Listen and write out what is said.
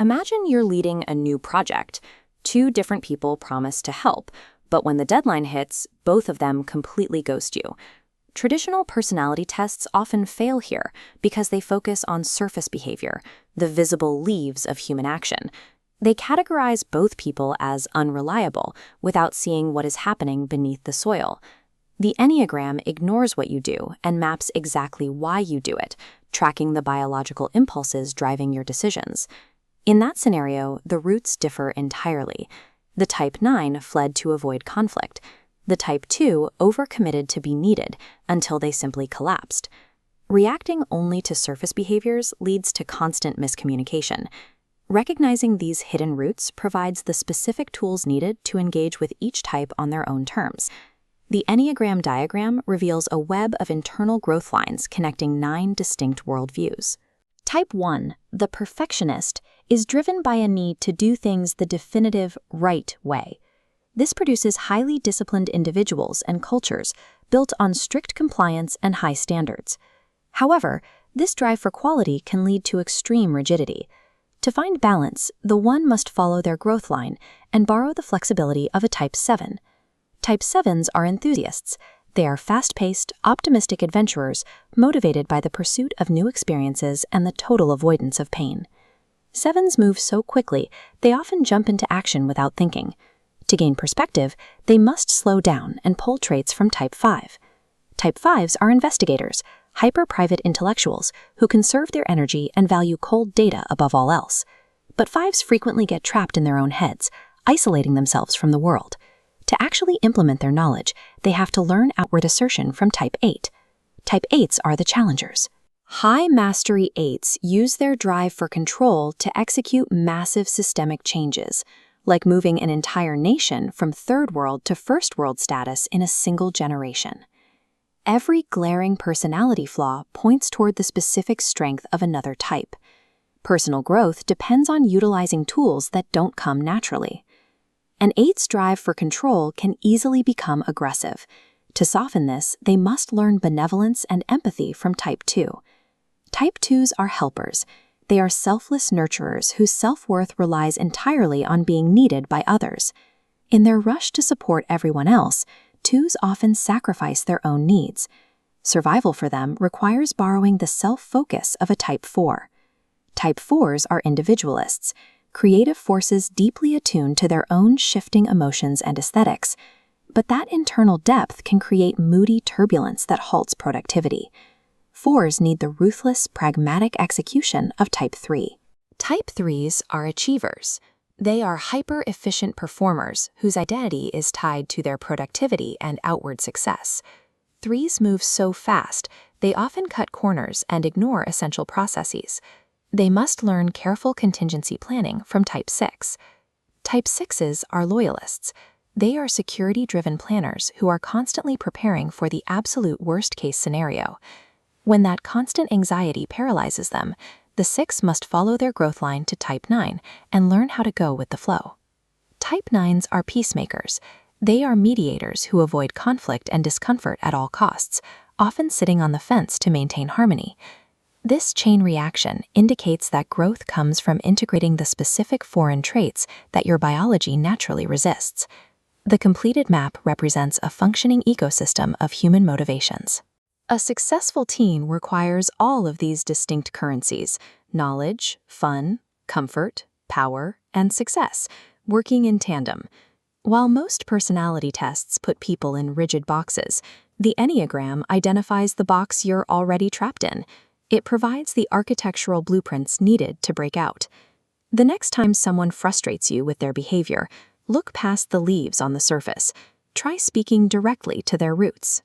Imagine you're leading a new project. Two different people promise to help, but when the deadline hits, both of them completely ghost you. Traditional personality tests often fail here because they focus on surface behavior, the visible leaves of human action. They categorize both people as unreliable without seeing what is happening beneath the soil. The Enneagram ignores what you do and maps exactly why you do it, tracking the biological impulses driving your decisions. In that scenario, the roots differ entirely. The Type 9 fled to avoid conflict. The Type 2 overcommitted to be needed until they simply collapsed. Reacting only to surface behaviors leads to constant miscommunication. Recognizing these hidden roots provides the specific tools needed to engage with each type on their own terms. The Enneagram diagram reveals a web of internal growth lines connecting 9 distinct worldviews. Type 1, the perfectionist, is driven by a need to do things the definitive right way. This produces highly disciplined individuals and cultures built on strict compliance and high standards. However, this drive for quality can lead to extreme rigidity. To find balance, the one must follow their growth line and borrow the flexibility of a Type 7. Type 7s are enthusiasts. They are fast-paced, optimistic adventurers motivated by the pursuit of new experiences and the total avoidance of pain. 7s move so quickly, they often jump into action without thinking. To gain perspective, they must slow down and pull traits from Type 5. Type 5s are investigators, hyper-private intellectuals who conserve their energy and value cold data above all else. But 5s frequently get trapped in their own heads, isolating themselves from the world. To actually implement their knowledge, they have to learn outward assertion from Type 8. Type 8s are the challengers. High-mastery 8s use their drive for control to execute massive systemic changes, like moving an entire nation from third world to first world status in a single generation. Every glaring personality flaw points toward the specific strength of another type. Personal growth depends on utilizing tools that don't come naturally. An 8's drive for control can easily become aggressive. To soften this, they must learn benevolence and empathy from Type 2. Type 2s are helpers. They are selfless nurturers whose self-worth relies entirely on being needed by others. In their rush to support everyone else, 2s often sacrifice their own needs. Survival for them requires borrowing the self-focus of a Type 4. Type 4s are individualists, creative forces deeply attuned to their own shifting emotions and aesthetics. But that internal depth can create moody turbulence that halts productivity. 4s need the ruthless, pragmatic execution of Type 3. Type 3s are achievers. They are hyper-efficient performers whose identity is tied to their productivity and outward success. 3s move so fast, they often cut corners and ignore essential processes. They must learn careful contingency planning from Type 6. Type 6s are loyalists. They are security-driven planners who are constantly preparing for the absolute worst-case scenario. When that constant anxiety paralyzes them, the 6 must follow their growth line to Type 9 and learn how to go with the flow. Type 9s are peacemakers. They are mediators who avoid conflict and discomfort at all costs, often sitting on the fence to maintain harmony. This chain reaction indicates that growth comes from integrating the specific foreign traits that your biology naturally resists. The completed map represents a functioning ecosystem of human motivations. A successful team requires all of these distinct currencies: knowledge, fun, comfort, power, and success, working in tandem. While most personality tests put people in rigid boxes, the Enneagram identifies the box you're already trapped in. It provides the architectural blueprints needed to break out. The next time someone frustrates you with their behavior, look past the leaves on the surface. Try speaking directly to their roots.